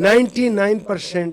99%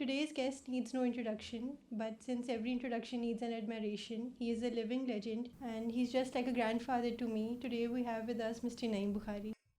Today's guest needs no introduction, but since every introduction needs an admiration, he is a living legend and he's just like a grandfather to me. Today we have with us Mr. Naeem Bukhari.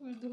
Urdu.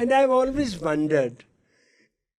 And I've always wondered,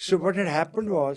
So what had happened was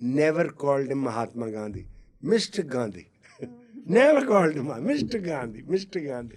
never called him Mahatma Gandhi. Mr. Gandhi. Never called him Mr. Gandhi. Mr. Gandhi.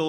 2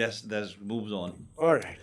yes that moves on. All right.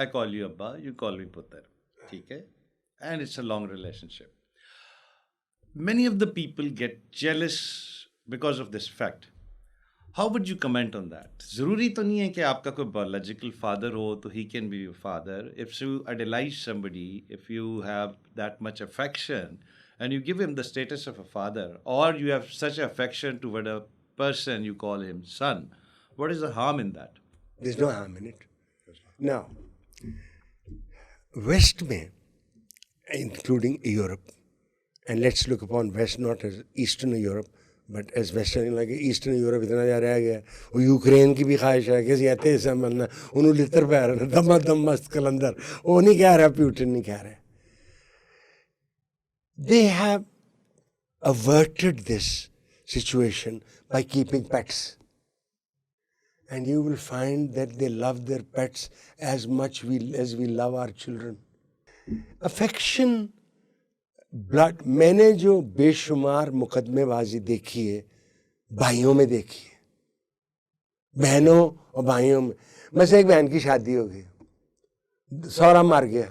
I call you Abba, you call me Putter. ٹھیک ہے, and it's a long relationship. Many of the people get jealous because of this fact. How would you comment on that? ضروری تو نہیں ہے کہ آپ کا کوئی biological father ہو تو he can be your father. If you idolize somebody, if you have that much affection and you give him the status of a father, or you have such affection toward a person, you call him son, what is the harm in that? There's no harm in it. Now, West میں, including Europe, and let's look upon West not as Eastern Europe, but as Western, like Eastern Europe اتنا جا رہ گیا, وہ Ukraine کی بھی خواہش ہے کہ ایسے ایسا ملنا, انہوں لطر پہ رہا دما دم مست کلندر, وہ نہیں کہہ رہا, پیوٹن نہیں کہہ رہے. They have averted this situation by keeping pets. And you will find that they love their pets as much as we love our children. Affection, blood, میں نے جو بے شمار مقدمے بازی دیکھی ہے, بھائیوں میں دیکھی ہے, بہنوں اور بھائیوں میں. بس ایک بہن کی شادی ہو گئی, سورا مر گیا,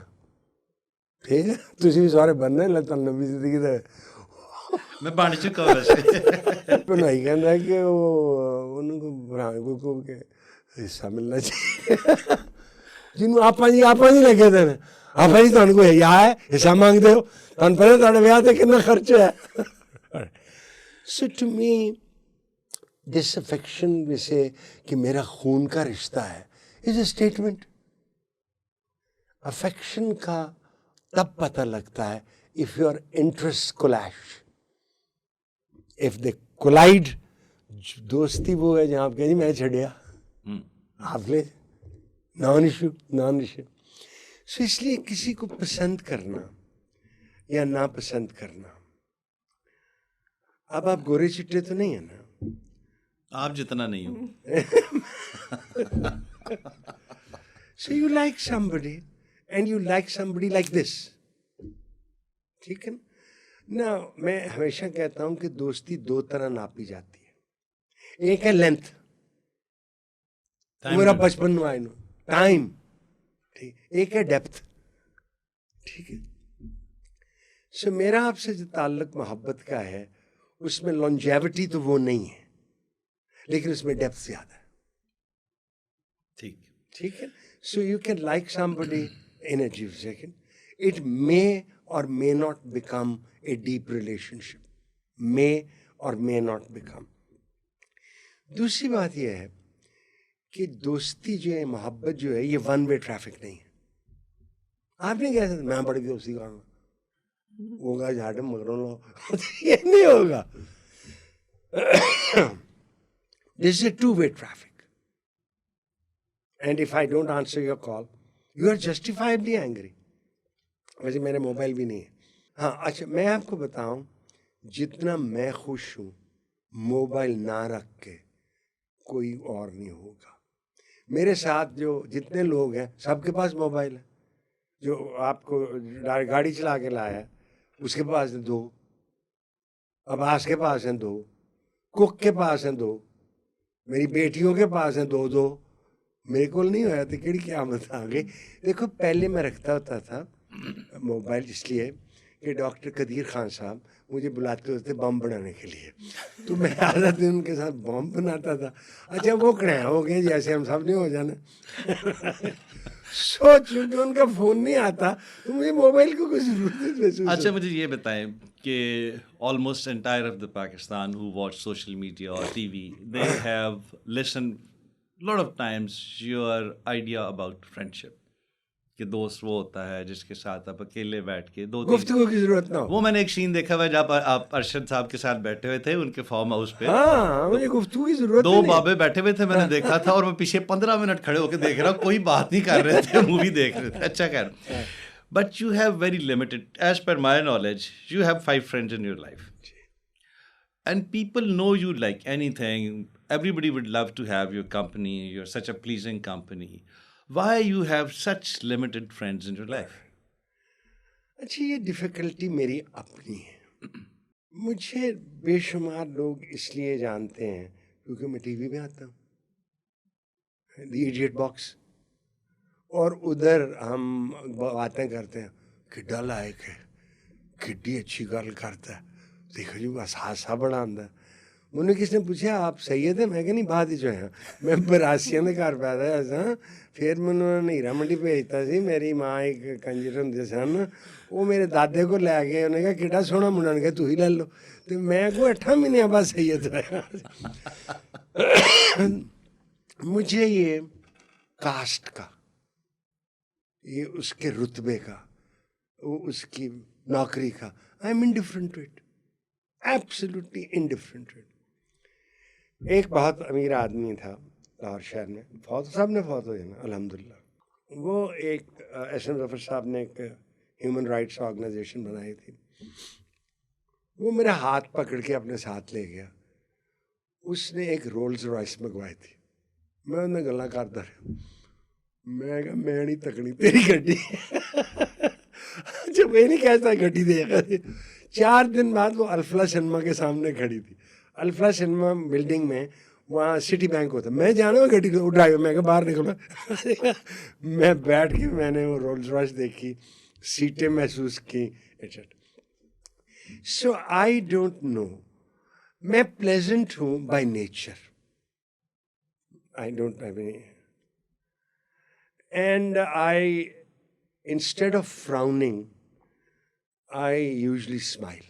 ٹھیک ہے, تسی بھی سورے بننا ہے, اللہ تعالیٰ نبی زندگی دے. میں بن چکا ہوں ویسے. بھائی کہنا ہے کہ وہ ان کو برہان کو کہ حصہ ملنا چاہیے, جنہوں آپ جی لگے تھے نا, آپ جی تمہیں کوئی یا ہے حصہ مانگ دے ہو, تمہیں پتہ تھوڑے بیاہ تے کتنا خرچ ہے. سو ٹو می دس افیکشن جیسے کہ میرا خون کا رشتہ ہے از اے اسٹیٹمنٹ. افیکشن کا تب پتہ لگتا ہے if your interests clash. If they collide, دوستی وہ ہے جہاں آپ کہیں جی میں چھڑیا, آپ لے, نان ایشو. سو اس لیے کسی کو پسند کرنا یا ناپسند کرنا, اب آپ گورے چٹے تو نہیں ہیں نا, آپ جتنا نہیں ہوں. So you like somebody and you like somebody like this. ٹھیک ہے نا. میں ہمیشہ کہتا ہوں کہ دوستی دو طرح ناپی جاتی ہے. ایک ہے لینتھ, میرا بچپن میں آئے ٹائم, ٹھیک. ایک ہے ڈیپتھ, ٹھیک ہے. سو میرا آپ سے جو تعلق محبت کا ہے اس میں لانجیوٹی تو وہ نہیں ہے, لیکن اس میں ڈیپتھ زیادہ ہے. ٹھیک ہے. So you can like somebody in a few seconds. It may or may not become a deep relationship. May or may not become. دوسری بات یہ ہے کہ دوستی جو ہے, محبت جو ہے, یہ ون وے ٹریفک نہیں ہے. آپ نہیں کہہ سکتے میں بڑی دوستی کروں گا, ہوگا جھاڑ مگر لو, یہ نہیں ہوگا. This is a two-way traffic. And if I don't answer your call, you are justifiably angry. ویسے میرے موبائل بھی نہیں ہے. ہاں اچھا, میں آپ کو بتاؤں, جتنا میں خوش ہوں موبائل نہ رکھ کے کوئی اور نہیں ہوگا. میرے ساتھ جو جتنے لوگ ہیں سب کے پاس موبائل ہے. جو آپ کو گاڑی چلا کے لایا ہے اس کے پاس ہیں 2, عباس کے پاس ہیں 2, کک کے پاس ہیں 2, میری بیٹیوں کے پاس ہیں 2. میرے کو نہیں ہوا تو کیڑی قیامت آ گئی. دیکھو پہلے میں رکھتا ہوتا تھا موبائل اس لیے کہ ڈاکٹر قدیر خان صاحب مجھے بلاتے ہوتے بم بنانے کے لیے, تو میں آدھا دن ان کے ساتھ بم بناتا تھا. اچھا وہ کڑے ہو گئے جیسے ہم سب نہیں ہو جانا. سوچ چونکہ ان کا فون نہیں آتا تو مجھے موبائل کو کوئی ضرورت نہیں. اچھا مجھے یہ بتائیں کہ almost entire of the Pakistan who watch social media or TV, they have listened lot of times your idea about friendship, کہ دوست وہ ہوتا ہے جس کے ساتھ آپ اکیلے بیٹھ کے گفتگو کی ضرورت نہ ہو. وہ میں نے ایک سین دیکھا ہوا جب آپ ارشد صاحب کے ساتھ بیٹھے ہوئے تھے ان کے فارم ہاؤس پہ. ہاں مجھے گفتگو کی ضرورت 2 بابے بیٹھے ہوئے تھے, میں نے دیکھا تھا, اور میں پیچھے 15 منٹ کھڑے ہو کے دیکھ رہا ہوں, کوئی بات نہیں کر رہے تھے, مووی دیکھ رہے تھے. اچھا خیر, but you have very limited, as per my knowledge you have 5 friends in your life. And people know you like anything. Everybody would love to have your company. You're such a pleasing company. Why you have such limited friends in your life? اچھا یہ difficulty میری اپنی ہے. مجھے بے شمار لوگ اس لیے جانتے ہیں کیونکہ میں ٹی وی میں آتا ہوں, دی ایڈیٹ باکس, اور ادھر ہم باتیں کرتے ہیں کڈا لائق ہے, کڈی اچھی گل کرتا ہے, دیکھو جی بس ہاسا بڑا آتا ہے. انہیں کس نے پوچھا آپ سید ہیں؟ میں کہ نہیں بعد جو ہے میں 82 کے گھر پیدا ہوا سا. پھر میں نیرا منڈی بھیجتا سی. میری ماں ایک کنجر ہوں سن, وہ میرے دادے کو لے گئے, انہیں کہا کہڑا سوہنا منڈا, نے کہا تو ہی لے لو. تو میں کو 8 مہینے بعد سید ہوا. مجھے یہ کاسٹ کا, یہ اس کے رتبے کا, اس کی نوکری کا, I am indifferent to it, absolutely indifferent to it. ایک بہت امیر آدمی تھا لاہور شہر میں, سب نے فوت ہو جانا الحمدللہ. وہ ایک ایس ایم ظفر صاحب نے ایک ہیومن رائٹس آرگنائزیشن بنائی تھی. وہ میرا ہاتھ پکڑ کے اپنے ساتھ لے گیا. اس نے ایک رولز رائس منگوائی تھی. میں انہیں گلا کرتا رہا, میں کہا میں نہیں تکنی تیری گڈی. جب میں نہیں کہتا گڈی دے گا. 4 دن بعد وہ الفلا سنیما کے سامنے کھڑی تھی. الفلا سنیما بلڈنگ میں وہاں سٹی بینک ہوتا, میں جانا ہوں گڈی کو ڈرائیور, میں کہا باہر نکلو. میں بیٹھ کے میں نے وہ رولز رائس دیکھی, سیٹیں محسوس کی, etcetera. So I don't know, میں پلیزنٹ ہوں by nature. I don't have any. And instead of frowning, I usually smile.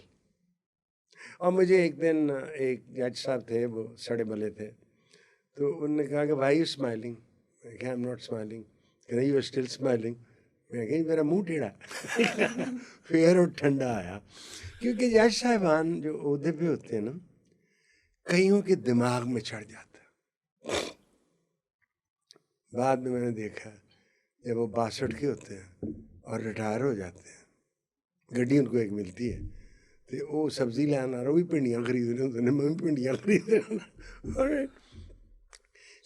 اور مجھے ایک دن ایک جج صاحب تھے, وہ سڑے بلے تھے, تو انہوں نے کہا کہ why are you smiling? میں کہا I'm not smiling. کہا you are still smiling. میں کہا میرا منہ ٹیڑھا. پھر وہ ٹھنڈا آیا, کیونکہ جج صاحبان جو عہدے پہ ہوتے ہیں نا, کئیوں کے دماغ میں چڑھ جاتا ہے. بعد میں نے دیکھا جب وہ 62 کے ہوتے ہیں اور ریٹائر ہو جاتے ہیں, گڈی ان کو ایک ملتی ہے, تو وہ سبزی لانا رہا, وہ بھی پنڈیاں خرید رہے ہوتے ہیں, میں بھی پنڈیاں خرید رہا ہوں.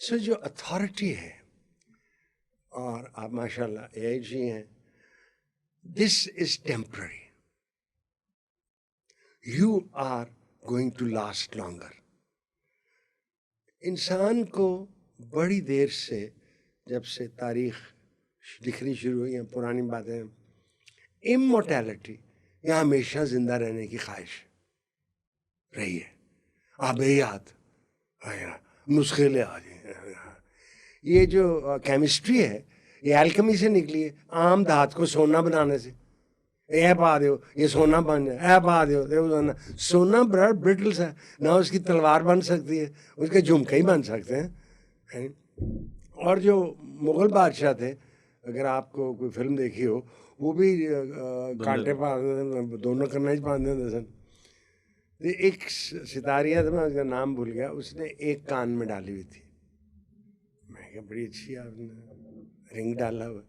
سو جو اتھارٹی ہے, اور آپ ماشاء اللہ اے آئی جی ہیں, this is temporary. You are going to last longer. انسان کو بڑی دیر سے, جب سے تاریخ لکھنی شروع ہوئی ہیں, پرانی باتیں, امورٹیلٹی یا ہمیشہ زندہ رہنے کی خواہش رہی ہے. آبیات نسخے لے آ جائیں. یہ جو کیمسٹری ہے یہ الکمی سے نکلی ہے, عام دھات کو سونا بنانے سے. اے پا دو یہ سونا بن جائے, اے پا دو. سونا بڑا برٹلس ہے, نہ اس کی تلوار بن سکتی ہے, اس کے جھمکے ہی بن سکتے ہیں. اور جو مغل بادشاہ تھے, اگر آپ کو کوئی فلم دیکھی ہو, وہ بھی کانٹے دونوں کرنا ہی باندھتے ہوتے سن. ایک ستاریہ تھا, میں اس کا نام بھول گیا, اس نے ایک کان میں ڈالی ہوئی تھی. میں کہا بڑی اچھی آپ نے رنگ ڈالا ہوا.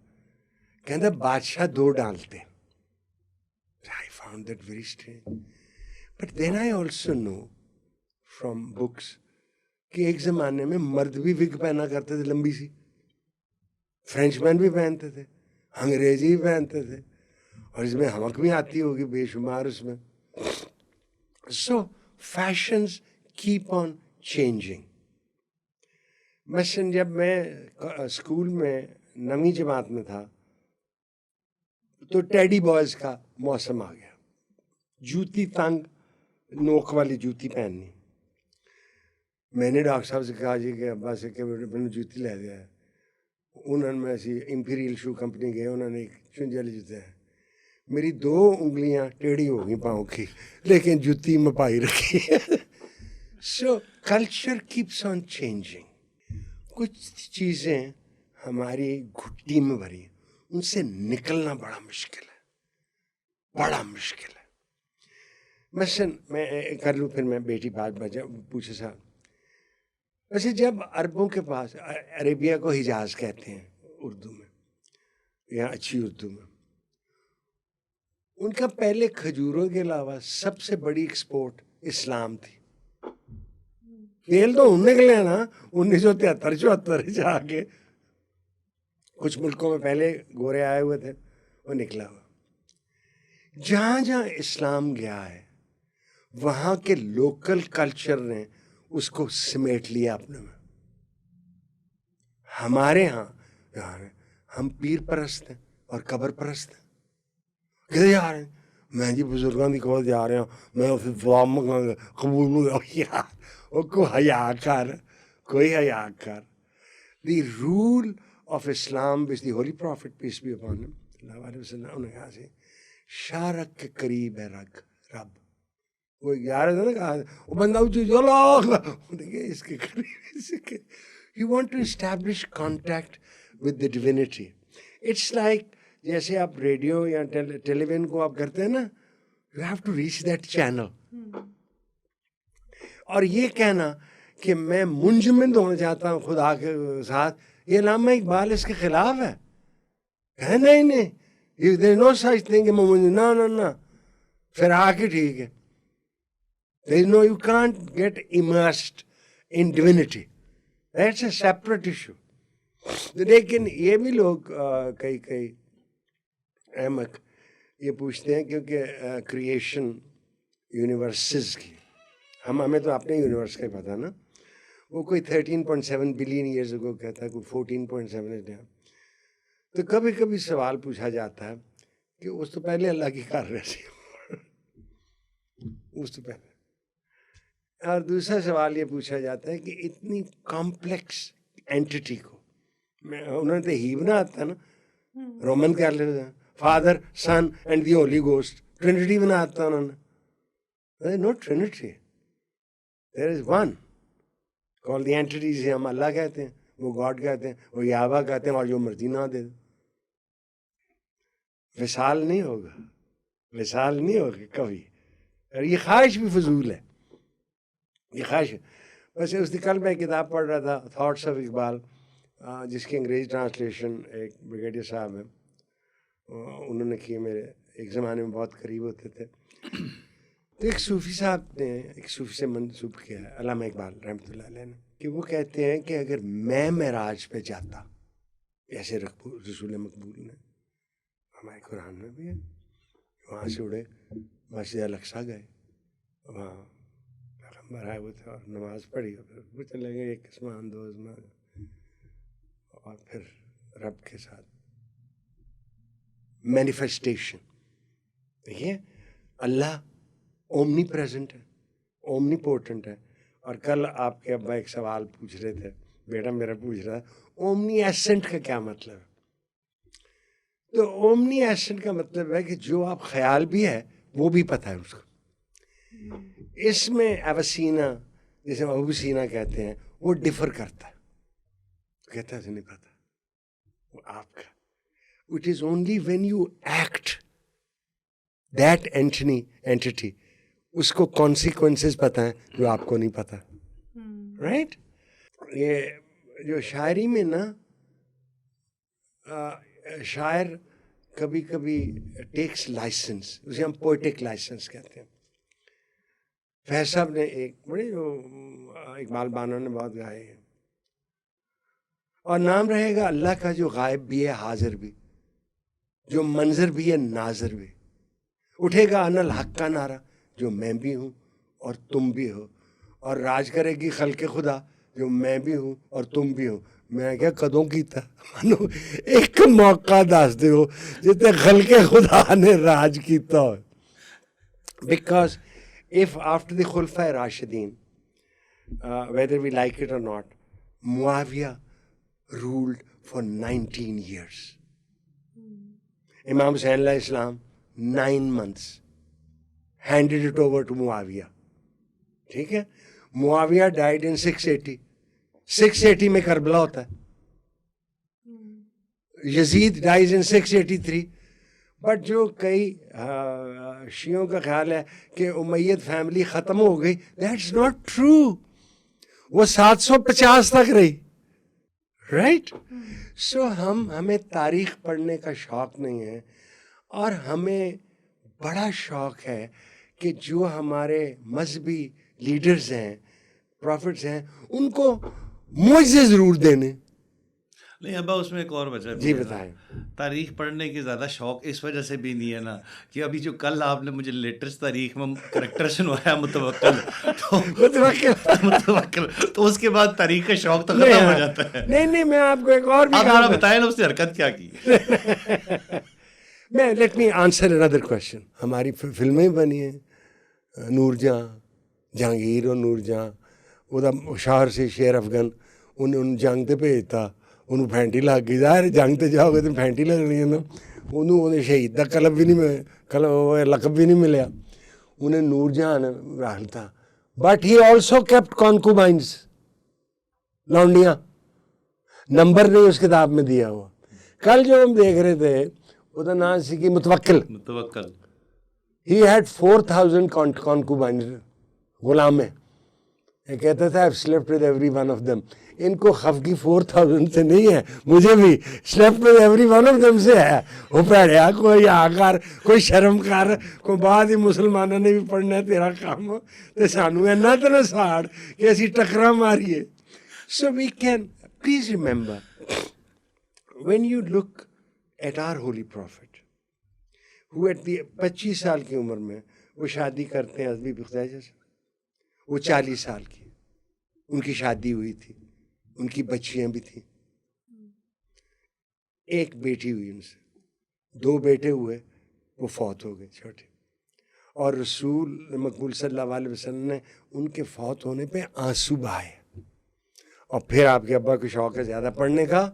کہتا بادشاہ 2 ڈالتے. I found that very strange. But then I also know from books کہ ایک زمانے میں مرد بھی وگ پہنا کرتے تھے لمبی سی, فرینچ مین بھی پہنتے تھے, انگریزی بھی پہنتے تھے, اور اس میں ہمک بھی آتی ہوگی بے شمار اس میں. سو فیشنز کیپ آن چینجنگ. مثلاً جب میں اسکول میں 9ویں جماعت میں تھا تو ٹیڈی بوائز کا موسم آ گیا. جوتی تنگ نوک والی جوتی پہننی. میں نے ڈاکٹر صاحب سے کہا جی کہ ابا سے کہ میں نے جوتی لے دیا ہے. انہوں نے ایسی امپیریل شو کمپنی گئے, انہوں نے ایک چنجی والی جوتے ہیں. میری 2 انگلیاں ٹیڑھی ہو گئی پاؤں کی, لیکن جوتی میں پائی رکھی. So culture keeps on changing. کچھ چیزیں ہماری گھٹی میں بھری ہیں, ان سے نکلنا بڑا مشکل ہے, بڑا مشکل ہے. مثلاً میں کر لوں, پھر میں بیٹی بات پوچھے صاحب. ویسے جب عربوں کے پاس, عربیہ کو حجاز کہتے ہیں اردو میں یا اچھی اردو میں, ان کا پہلے کھجوروں کے علاوہ سب سے بڑی ایکسپورٹ اسلام تھی. تیل تو انہوں نے نکلے نا 1973-74 جا کے, کچھ ملکوں میں پہلے گورے آئے ہوئے تھے, وہ نکلا ہوا. جہاں جہاں اسلام گیا ہے وہاں کے لوکل کلچر نے اس کو سمیٹ لیا اپنے میں. ہمارے ہاں ہم پیر پرست ہیں اور قبر پرست ہیں. کدھر جا رہے ہیں؟ میں جی بزرگوں کی کول جا رہا ہوں, میں اسے دعا منگا گا قبول منگا. یار وہ کوئی حیا کر, کوئی حیا کر. دی رول آف اسلام وچ the holy prophet peace be upon him صلی اللہ علیہ وسلم, انہوں نے کہا سے شارک کے قریب ہے رب. وہ گیارہ تھا نا, کہا وہ بندہ دیکھیے اس کے قریب. You want to establish contact with the divinity. It's like جیسے آپ ریڈیو یا ٹیلی ویژن کو آپ کرتے ہیں نا, you have to reach that channel. اور یہ کہنا کہ میں منجمد ہونا چاہتا ہوں خدا کے ساتھ, یہ علامہ اقبال اس کے خلاف ہے. نہیں دیر از نو سچ تھنگ, نہ پھر آ کے ٹھیک ہے. There is no, you can't get immersed in divinity. That's a separate issue. لیکن یہ بھی لوگ کئی احمق یہ پوچھتے ہیں کیونکہ کریشن یونیورسز کی, ہمیں تو اپنے یونیورس کا ہی پتہ نا, وہ کوئی 13.7 بلین ایئرز کو کہتا ہے, کوئی 14.7. تو کبھی کبھی سوال پوچھا جاتا ہے کہ اس تو پہلے اللہ کی کر رہے تھے, اس تو پہلے. اور دوسرا سوال یہ پوچھا جاتا ہے کہ اتنی کمپلیکس اینٹی کو انہوں نے تو ہی بنا آتا نا, رومن کر لیتے ہیں father son and the holy ghost, trinity بنا آتا انہوں نے. No trinity, there is one call the entities. ہم اللہ کہتے ہیں, وہ گاڈ کہتے ہیں, وہ یہوہ کہتے ہیں, اور جو مرضی نہ دے. وصال نہیں ہوگا, وصال نہیں ہوگا کبھی. اور یہ خواہش بھی فضول ہے, یہ خواہش. ویسے اس دن کل میں کتاب پڑھ رہا تھا تھاٹس آف اقبال, جس کی انگریزی ٹرانسلیشن ایک بریگیڈیئر صاحب ہیں انہوں نے کی, میرے ایک زمانے میں بہت قریب ہوتے تھے. تو ایک صوفی صاحب نے ایک صوفی سے منسوب کیا ہے علامہ اقبال رحمۃ اللہ علیہ نے, کہ وہ کہتے ہیں کہ اگر میں معراج پہ جاتا, ایسے رسول مقبول نے, ہمارے قرآن میں بھی ہے, وہاں سے اڑے مسجد الاقصیٰ گئے, وہاں پیغمبر آئے ہوئے تھے اور نماز پڑھی, اور پھر وہ چلے گئے ایک آسمان دو آسمان, اور پھر رب کے ساتھ مینیفیسٹیشن. دیکھیے اللہ اومنی پریزنٹ ہے, اومنی پورٹنٹ ہے. اور کل آپ کے ابا ایک سوال پوچھ رہے تھے, بیٹا میرا پوچھ رہا ہے اومنی ایسنٹ کا کیا مطلب ہے. تو اومنی ایسنٹ کا مطلب ہے کہ جو آپ خیال بھی ہے وہ بھی پتہ ہے اس کو. اس میں اوسینہ جیسے ابو سینا کہتے ہیں وہ ڈفر کرتا ہے, کہتا ہے نہیں پتہ وہ آپ کا. It is only when you act that entity اس کو consequences پتہ ہیں جو آپ کو نہیں پتہ, right. یہ جو شاعری میں نا شاعر کبھی کبھی ٹیکس لائسنس, اسے ہم پوئٹک لائسنس کہتے ہیں. فیض صاحب نے ایک بڑے جو اقبال بانو نے بہت گائے ہیں, اور نام رہے گا اللہ کا جو غائب بھی ہے حاضر بھی, جو منظر بھی ہے ناظر بھی. اٹھے گا ان الحق کا نعرہ, جو میں بھی ہوں اور تم بھی ہو, اور راج کرے گی خلق خدا, جو میں بھی ہوں اور تم بھی ہو. میں کیا کدوں کیتا مانو ایک موقع دس دیو جتے خلق خدا نے راج کیتا ہو. Because if after the Khulafai Rashidin, whether we like it or not, Muawiyah ruled for 19 years. Imam Hussain alayhi salam 9 months handed it over to Muawiyah. ٹھیک ہے, Muawiyah died in 680. 680 میں کربلا ہوتا ہے. Yazid dies in 683. بٹ جو کئی شیعوں کا خیال ہے کہ امید فیملی ختم ہو گئی, دیٹس ناٹ ٹرو. وہ 750 تک رہی, رائٹ. سو ہمیں تاریخ پڑھنے کا شوق نہیں ہے, اور ہمیں بڑا شوق ہے کہ جو ہمارے مذہبی لیڈرز ہیں, پروفٹس ہیں, ان کو معجزے ضرور دینے. نہیں ابا اس میں ایک اور وجہ جی بتائیں. تاریخ پڑھنے کی زیادہ شوق اس وجہ سے بھی نہیں ہے نا کہ ابھی جو کل آپ نے مجھے لیٹسٹ تاریخ میں کریکٹر سنوایا متوکل تو اس کے بعد تاریخ کا شوق تو ختم ہو جاتا ہے. نہیں میں آپ کو ایک اور بھی آپ بتائیں نا اس نے حرکت کیا کی. میں let me answer another question. ہماری فلمیں بنی ہیں, نور جہاں, جہانگیر اور نور جہاں, وہ شہر سے شیر افغان ان جنگ تے بھیجتا, انہوں پھینٹی لگ گئی. ظاہر جنگ تے جاؤ گے تو پھینٹی لگنی ہے نا. انہیں شہید کا قلب بھی نہیں, لقب بھی نہیں ملیا. انہیں نور جہاں رکھ تھا. But he also kept concubines, لونڈیاں. نمبر نہیں اس کتاب میں دیا ہوا. کل جو ہم دیکھ رہے تھے وہ نام سی کی متوکل. He had 4,000 concubines, غلامیں. یہ کہتا تھا I've slept with every one of them. ان کو خفگی 4,000 سے نہیں ہے, مجھے بھی slept with every one of them سے ہے. وہ پیڑیا کوئی آکار, کوئی شرم کر, کوئی بعد ہی مسلمانوں نے بھی پڑھنا ہے تیرا کام تو سانو اینا تو نہ ساڑ کہ اسی ٹکرا ماریے. So we can, please remember, when you look at our holy prophet, who at the 25 سال کی عمر میں وہ شادی کرتے ہیں حضرت خدیجہ سے, وہ 40 سال کی, ان کی شادی ہوئی تھی, ان کی بچیاں بھی تھیں, ایک بیٹی ہوئی ان سے, 2 بیٹے ہوئے, وہ فوت ہو گئے چھوٹے. اور رسول مقبول صلی اللہ علیہ وسلم نے ان کے فوت ہونے پہ آنسو بہائے. اور پھر آپ کے ابا کو شوق ہے زیادہ پڑھنے کا,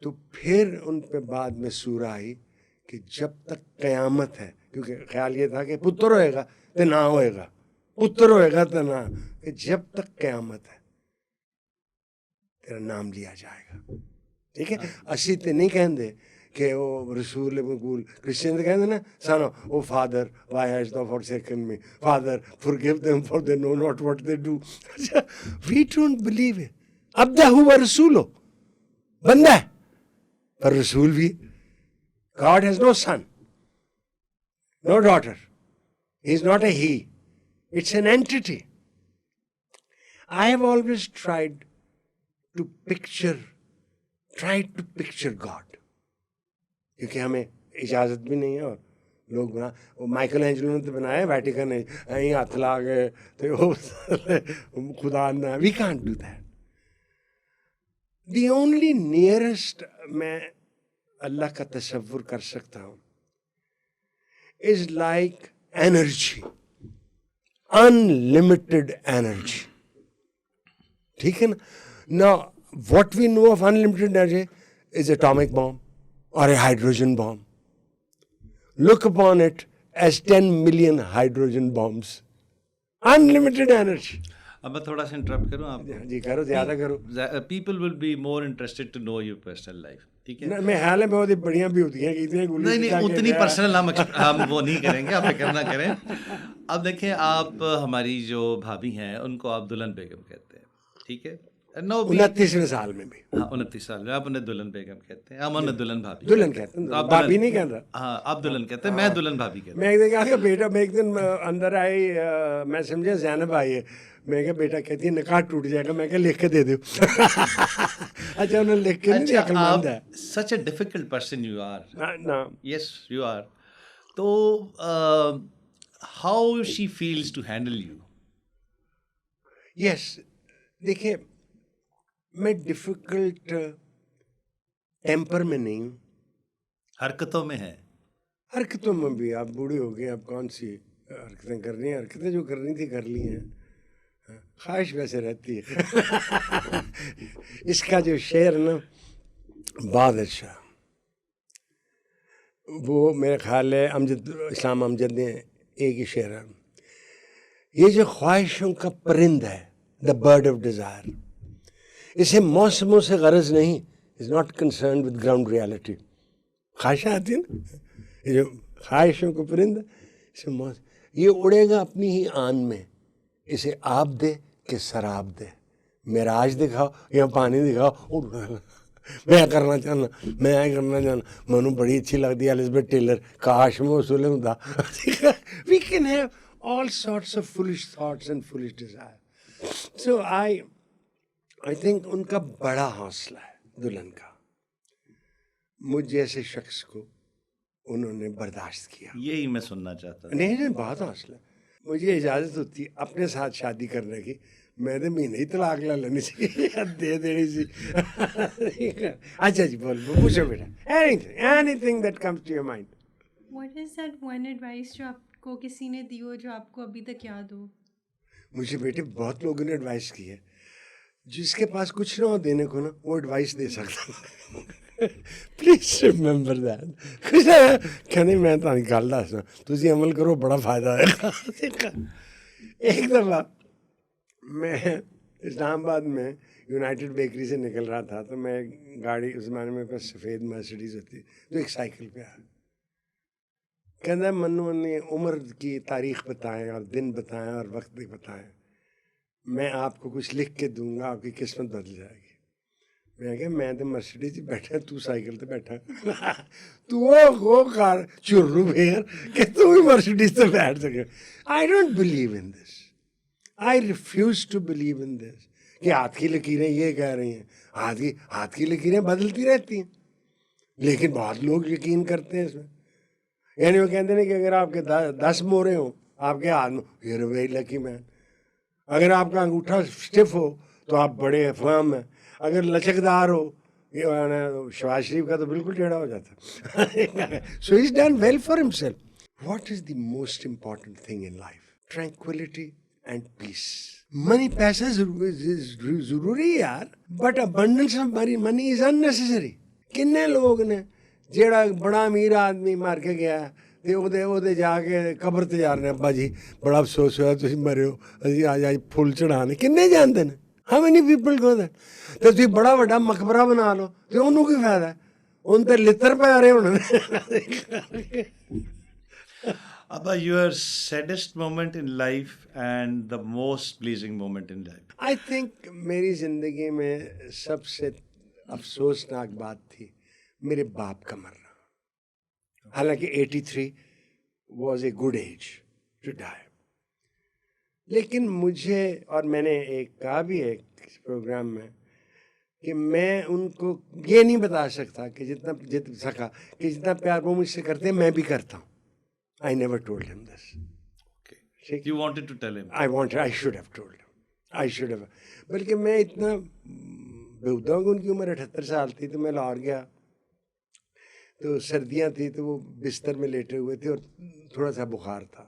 تو پھر ان پہ بعد میں سورہ آئی کہ جب تک قیامت ہے, کیونکہ خیال یہ تھا کہ پتر ہوئے گا تو نہ ہوئے گا, پتر ہوئے گا تو نہ, کہ جب تک قیامت ہے تیرا نام لیا جائے گا. ٹھیک ہے, اسی تے نہیں کہندے کہ وہ رسول مقبول کرسچن کہندے نا سانو او father why has thou forsaken me, father forgive them for they know not what they do. We don't believe it. عبدہ و رسولو, بندہ ہے پر رسول بھی. God has no son, no daughter. He is not a he. It's an entity. I have always tried to picture God. کیونکہ ہمیں اجازت بھی نہیں ہے, اور لوگ بنا, وہ مائیکل اینجلو نے تو بنایا ویٹیکن ہے, یہیں ہاتھ لا گئے تو خدا نہ, we can't do that. The only nearest میں اللہ کا تصور کر سکتا ہوں is like energy, unlimited energy. ٹھیک ہے نا. Now what we know of unlimited energy is atomic bomb or a hydrogen bomb. Look upon it as 10 million hydrogen bombs. Unlimited energy. اب میں تھوڑا سا انٹرپٹ کروں آپ کو. جی کرو, زیادہ کرو. People will be more interested to know your personal life. ٹھیک ہے, میں خیال ہے بہت بڑیاں بھی ہوتی ہیں کہ اتنے نہیں اتنی پرسنل ہم وہ نہیں کریں گے, آپ فکر نہ کریں. اب دیکھیں, آپ ہماری جو بھابھی ہیں ان کو آپ دلہن بیگم کہتے ہیں. ٹھیک ہے, 29ویں سال میں بھی. ہاں 29 سال میں آپ انہیں دلہن بیگم کہتے ہیں, ہم انہیں دلہن بھابھی. دلہن کہتے ہیں, بھابھی نہیں کہتا. ہاں آپ دلہن کہتے ہیں, میں دلہن بھابھی کہتا ہوں. میں ایک دن کہا کہ بیٹا, میں ایک دن اندر آئی, میں سمجھا زینب آئی ہے, میں کہا بیٹا کہتی ہے نکاح ٹوٹ جائے گا, میں کہا لکھ کے دے دو. اچھا انہوں نے لکھ کے نہیں, عقل مند ہے. Such a difficult person you are. Yes you are. تو how she feels to handle you. Yes, دیکھیے میں ڈیفیکلٹ ٹیمپر میں نہیں ہوں, حرکتوں میں ہے. حرکتوں میں بھی آپ بوڑھے ہو گئے, آپ کون سی حرکتیں کر رہی ہیں, حرکتیں جو کرنی تھی کر لی ہیں, خواہش ویسے رہتی ہے. اس کا جو شعر نا بہادر شاہ, وہ میرے خیال ہے امجد اسلام امجد نے ایک ہی شعر ہے, یہ جو خواہشوں کا پرند ہے, دا برڈ آف ڈیزائر, اسے موسموں سے غرض نہیں, is not concerned with ground reality. خواہشیں آتی ہیں نا, یہ جو خواہشوں کا پرند ہے, اسے یہ اڑے گا اپنی ہی آن میں, اسے آب دے کہ سراب دے, معراج دکھاؤ یا پانی دکھاؤ, میں کرنا چاہنا, میں کرنا چاہنا. مینوں بڑی اچھی لگتی ہے الزبتھ ٹیلر, کاش میں اصول ہوندا. We can have all sorts of foolish thoughts and foolish desire. So I think ان کا بڑا حوصلہ ہے دلہن کا, مجھ جیسے شخص کو انہوں نے برداشت کیا. یہی میں سننا چاہتا تھا. نہیں بہت حوصلہ. مجھے اجازت ہوتی ہے اپنے ساتھ شادی کرنے کی, میں تو مہینے ہی طلاق لے لینی چاہیے, دے دینی سی. اچھا جی بول پوچھو بیٹا, anything that comes to your mind. What is that one advice جو آپ کو کسی نے دی ہو جو آپ کو ابھی تک یاد ہو؟ مجھے بیٹے بہت لوگوں نے ایڈوائس کی ہے. جس کے پاس کچھ نہ ہو دینے کو نا, وہ ایڈوائس دے سکتا. Please remember that. کچھ کہنے میں تو گل دسنا, تھی عمل کرو بڑا فائدہ ہے. ایک دفعہ میں اسلام آباد میں یونائٹڈ بیکری سے نکل رہا تھا, تو میں گاڑی, اس زمانے میں پاس سفید مرسڈیز ہوتی, تو ایک سائیکل پہ آیا. کہنا منو نے عمر کی تاریخ بتائیں اور دن بتائیں اور وقت بھی بتائیں, میں آپ کو کچھ لکھ کے دوں گا, آپ کی قسمت بدل جائے گی. میں کہ میں تو مرسڈیز بیٹھا, تو سائیکل پہ بیٹھا, تو وہ کار چرو پھیر کہ تو بھی مرسڈیز پہ بیٹھ سکے. I don't believe in this. I refuse to believe in this کہ ہاتھ کی لکیریں یہ کہہ رہی ہیں. ہاتھ کی لکیریں بدلتی رہتی ہیں, لیکن بہت لوگ یقین کرتے ہیں اس میں. یعنی وہ کہتے ہیں کہ اگر آپ کے 10 مورے ہوں آپ کے ہاتھ میں, یو آر ویری لکی مین. اگر آپ کا انگوٹھا اسٹف ہو تو آپ بڑے فرم ہیں. اگر لچکدار ہو, شہباز شریف کا تو بالکل ٹیڑھا ہو جاتا. So he is done well for himself. What is the most important thing in life? Tranquility and peace. Money پیسہ ضروری ہے یار, but abundance of money is unnecessary. کنے لوگ نے جیڑا بڑا امیر آدمی مار کے گیا تے او دے جا کے قبر تے جا رہے, ابا جی بڑا افسوس ہوا تسی مرے ہو, اسی آج پھول چڑھانے. کنے جانتے ہیں how many people go that. تے تسی بڑا بڑا مقبرہ بنا لو تے انہوں کی فائدہ ہے, ان تے لتر پہ آ رہے ہونے. Abba, your saddest moment in life and the most pleasing moment in life. I think میری زندگی میں سب سے افسوسناک بات تھی میرے باپ کا مرنا. حالانکہ 83 was a good age to die, لیکن مجھے, اور میں نے ایک کہا بھی ہے ایک پروگرام میں, کہ میں ان کو یہ نہیں بتا سکتا کہ جتنا پیار وہ مجھ سے کرتے ہیں میں بھی کرتا ہوں. I never told him this. Okay. You wanted to tell him. I should have told him. I should have. بلکہ میں اتنا بےہودہ ہوں کہ ان کی عمر 78 سال تھی, تو میں لاہور گیا, تو سردیاں تھیں, تو وہ بستر میں لیٹے ہوئے تھے اور تھوڑا سا بخار تھا,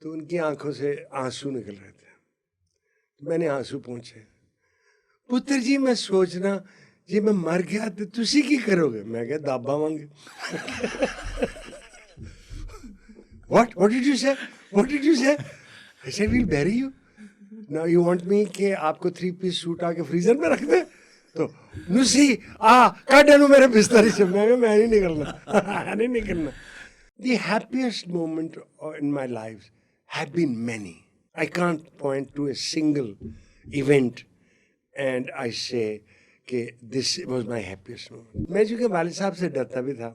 تو ان کی آنکھوں سے آنسو نکل رہے تھے. میں نے آنسو پوچھے, پتر جی میں سوچنا جی میں مر گیا تو تسی کی کرو گے؟ میں کہا دابا مانگے. What did you say? What did you say? I said, we'll bury you. Now you want me کہ آپ کو 3 piece سوٹ آ کے فریزر میں رکھ دیں؟ تو نسی کٹ انو میرے بستر سے. میں نہیں نکلنا, نہیں نکلنا. The happiest moment in my life have been many. I can't point to a single event and I say کہ this was my happiest moment. میں چونکہ والد صاحب سے ڈرتا بھی تھا,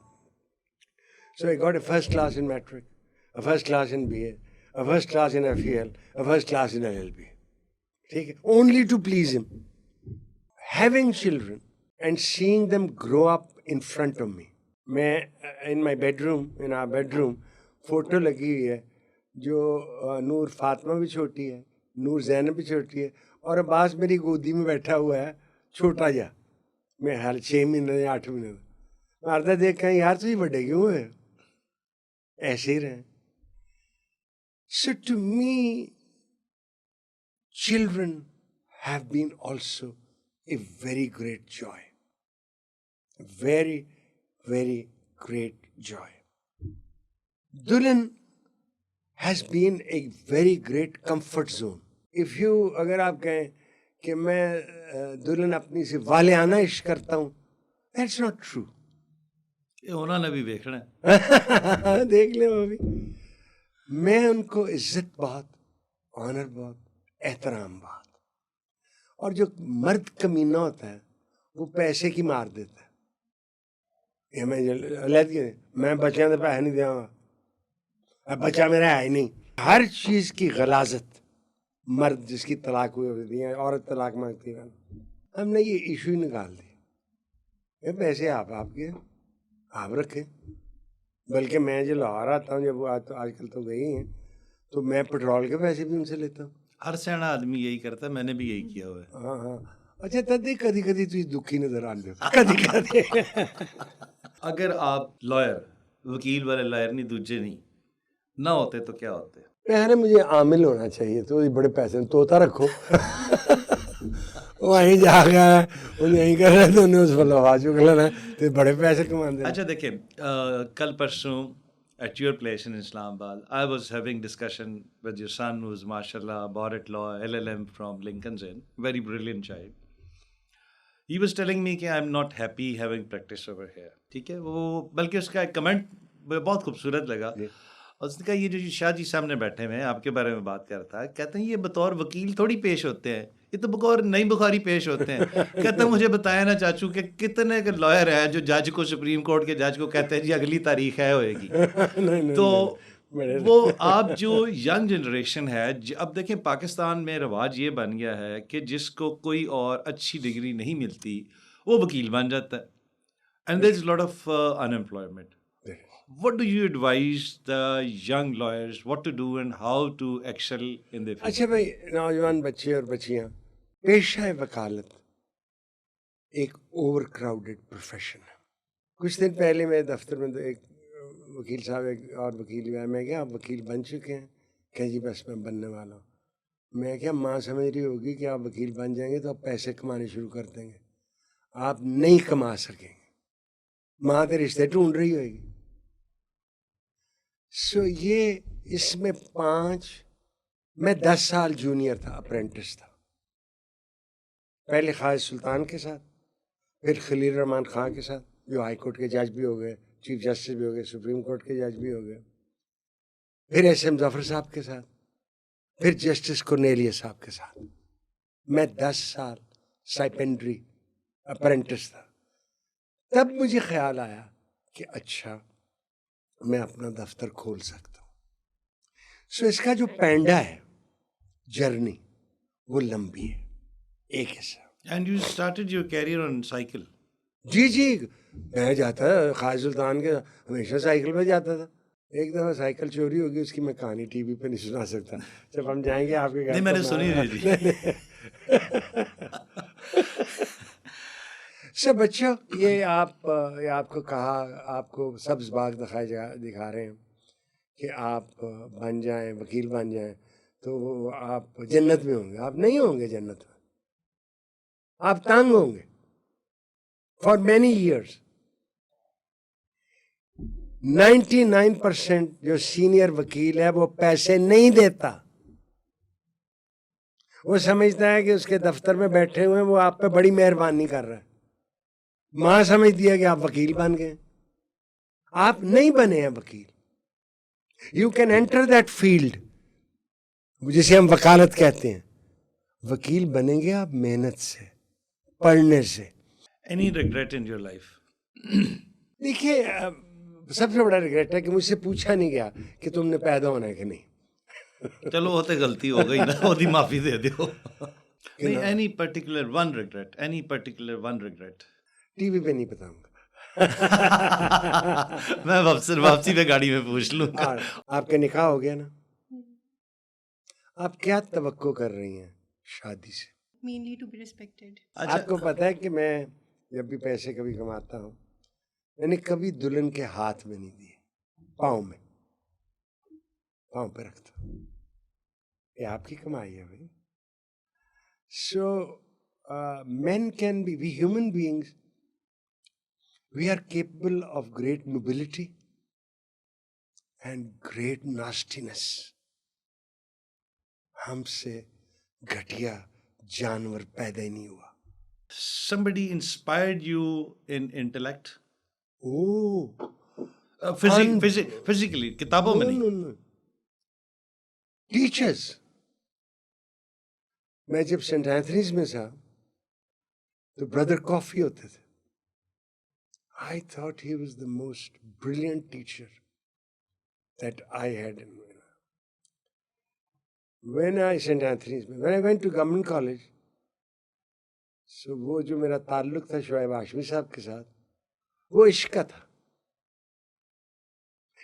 so I got a first class in metric, a first class in BA, a first class in FEL, a first class in LLB. ٹھیک ہے, only to please him. Having children and seeing them grow up in front of me. میں in my bedroom, in our bedroom, photo لگی ہوئی ہے جو نور فاطمہ بھی چھوٹی ہے, نور زینب بھی چھوٹی ہے, اور عباس میری گودی میں بیٹھا ہوا ہے چھوٹا جا, میں حال 6 مہینے یا 8 مہینے مارتا دیکھ کہیں یار تجھے بڑے کیوں ہوئے, ایسے ہی رہے. So to me, children have been also a very great joy. Very, very great joy. Dulhan has been a very great comfort zone. If you, اگر آپ کہیں کہ میں دلہن اپنی سے والیانہ عشق کرتا ہوں, that's not true. یہ انہوں نے بھی دیکھنا ہے. دیکھ لیں وہ بھی. میں ان کو عزت بہت, آنر بہت, احترام بہت. اور جو مرد کمینہ ہوتا ہے وہ پیسے کی مار دیتا ہے. یہ میں بچیاں تو پیسے نہیں دیا گا, اب بچہ میرا ہے ہی نہیں. ہر چیز کی غلاظت مرد جس کی طلاق ہوئی ہوتی ہے, عورت طلاق مانگتی ہے, ہم نے یہ ایشو ہی نکال دیا. یہ پیسے آپ کے, آپ رکھیں. بلکہ میں جو لاہور آتا ہوں، جب وہ آج کل تو گئی ہیں، تو میں پیٹرول کے پیسے بھی ان سے لیتا ہوں. ہر سیاح آدمی یہی کرتا ہے، میں نے بھی یہی کیا ہوا ہے. ہاں ہاں. اچھا تدی کدی کدی تھی دکھی نظر آتے ہو کدی کدی. اگر آپ لائر، وکیل والے لائر نہیں، دوجے نہیں نہ ہوتے تو کیا ہوتے؟ پہلے مجھے عامل ہونا چاہیے، تو بڑے پیسے طوطا رکھو وہیں جا گیا انہیں یہیں کر رہے تو انہیں اس پر لوا چک لینا تو بڑے پیسے کماتے ہیں. اچھا دیکھیں، کل پرسوں at your place in Islamabad, I was having discussion with your son who's mashallah bar at law, LLM from Lincoln's Inn, very brilliant child. He was telling me کہ I'm not happy having practice over here. ٹھیک ہے، وہ بلکہ اس کا ایک comment بہت خوبصورت لگا. اس نے کہا یہ جو شاہ جی سامنے بیٹھے ہوئے ہیں آپ کے بارے میں بات کر رہا تھا، کہتے ہیں یہ بطور وکیل تھوڑی پیش ہوتے ہیں، یہ تو بطور نئی بخاری پیش ہوتے ہیں. کہتے ہیں مجھے بتایا نا چاچو کہ کتنے کے لائر ہیں جو جج کو، سپریم کورٹ کے جج کو کہتے ہیں جی اگلی تاریخ ہے ہوئے گی. تو وہ آپ جو ینگ جنریشن ہے، اب دیکھیں پاکستان میں رواج یہ بن گیا ہے کہ جس کو کوئی اور اچھی ڈگری نہیں ملتی وہ وکیل بن جاتا ہے. And there is lot of unemployment. What do you advise the young lawyers what to do and how to excel in their field? اچھا بھائی، نوجوان بچے اور بچیاں، پیشہ وکالت ایک اوور کراؤڈڈ پروفیشن ہے. کچھ دن پہلے میرے دفتر میں ایک وکیل صاحب، ایک اور وکیل بھی آیا. میں کیا آپ وکیل بن چکے ہیں؟ کہ جی بس میں بننے والا ہوں. میں کیا ماں سمجھ رہی ہوگی کہ آپ وکیل بن جائیں گے تو آپ پیسے کمانے شروع کر دیں گے، آپ نہیں کما سکیں گے، ماں تو رشتے ڈھونڈ رہی ہوئے گی. سو یہ اس میں میں 10 سال جونیئر تھا، اپرینٹس تھا. پہلے خالد سلطان کے ساتھ، پھر خلیل الرحمان خان کے ساتھ جو ہائی کورٹ کے جج بھی ہو گئے، چیف جسٹس بھی ہو گئے، سپریم کورٹ کے جج بھی ہو گئے، پھر ایس ایم ظفر صاحب کے ساتھ، پھر جسٹس کورنیلیس صاحب کے ساتھ. میں 10 سال سائپنڈری اپرینٹس تھا. تب مجھے خیال آیا کہ اچھا میں اپنا دفتر کھول سکتا ہوں. سو اس کا جو پینڈا ہے جرنی وہ لمبی ہے. ایک حصہ. And you started your career on cycle. جی میں جاتا تھا خالد سلطان کے ہمیشہ سائیکل پہ جاتا تھا. ایک دفعہ سائیکل چوری ہوگی، اس کی میں کہانی ٹی وی پہ نہیں سنا سکتا. جب ہم جائیں گے آپ کے گھر، نہیں میں نے سنی جی. سب بچوں، یہ آپ کو کہا، آپ کو سبز باغ دکھا رہے ہیں کہ آپ بن جائیں، وکیل بن جائیں تو آپ جنت میں ہوں گے. آپ نہیں ہوں گے جنت میں، آپ تنگ ہوں گے فار مینی ایئرس. 99% جو سینئر وکیل ہے وہ پیسے نہیں دیتا. وہ سمجھتا ہے کہ اس کے دفتر میں بیٹھے ہوئے ہیں وہ آپ پہ بڑی مہربانی کر رہا ہے. ماں سمجھتی ہے کہ آپ وکیل بن گئے. آپ نہیں بنے ہیں وکیل. You can enter that field جسے ہم وکالت کہتے ہیں. وکیل بنیں گے آپ محنت سے، پڑھنے سے. Any regret in your life? دیکھیے، سب سے بڑا ریگریٹ ہے کہ مجھ سے پوچھا نہیں گیا کہ تم نے پیدا ہونا ہے کہ نہیں. چلو وہ تو غلطی ہو گئی نا، وہ دی معافی دے دیو. Any particular one regret? Any particular one regret? T V پہ نہیں بتاؤں گا. میں واپسی پہ گاڑی میں پوچھ لوں گا. آپ کا نکاح ہو گیا نا، آپ کیا توقع کر رہی ہیں شادی سے؟ Mainly to be respected. آپ کو پتہ ہے کہ میں جب بھی پیسے کبھی کماتا ہوں، میں نے کبھی دلہن کے ہاتھ میں نہیں دیے، پاؤں پہ رکھتا ہوں. یہ آپ کی کمائی ہے بھائی. سو men can be, we human beings, we are capable of great nobility and great nastiness. ہم سے گھٹیا جانور پیدا ہی نہیں ہوا. Somebody inspired you in intellect? Physically, کتابوں میں نہیں. ٹیچرز. میں جب سینٹ اینتھنیز میں تھا تو بردر کافی ہوتے تھے. I thought he was the most brilliant teacher that I had in my life. When I went to government college, so وہ جو میرا تعلق تھا شعیب ہاشمی صاحب کے ساتھ، وہ عشق کا تھا.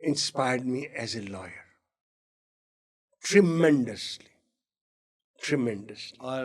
inspired me as a lawyer tremendously. اور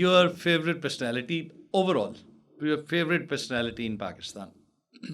your favorite personality overall, your favorite personality in Pakistan?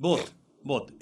both,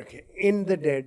Okay, in the dead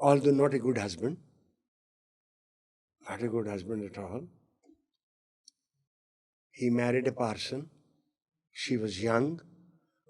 although not a good husband at all. He married a parson. She was young.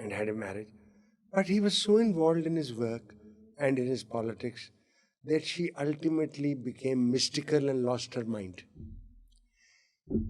and had a marriage. But he was so involved in his work and in his politics that she ultimately became mystical and lost her mind.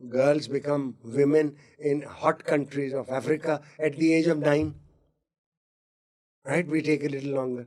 girls become women in hot countries of Africa at the age of 9, right? We take a little longer.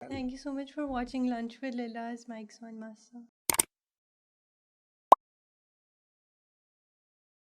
Thank you so much for watching Lunch with Lilas. Mike's on Massa.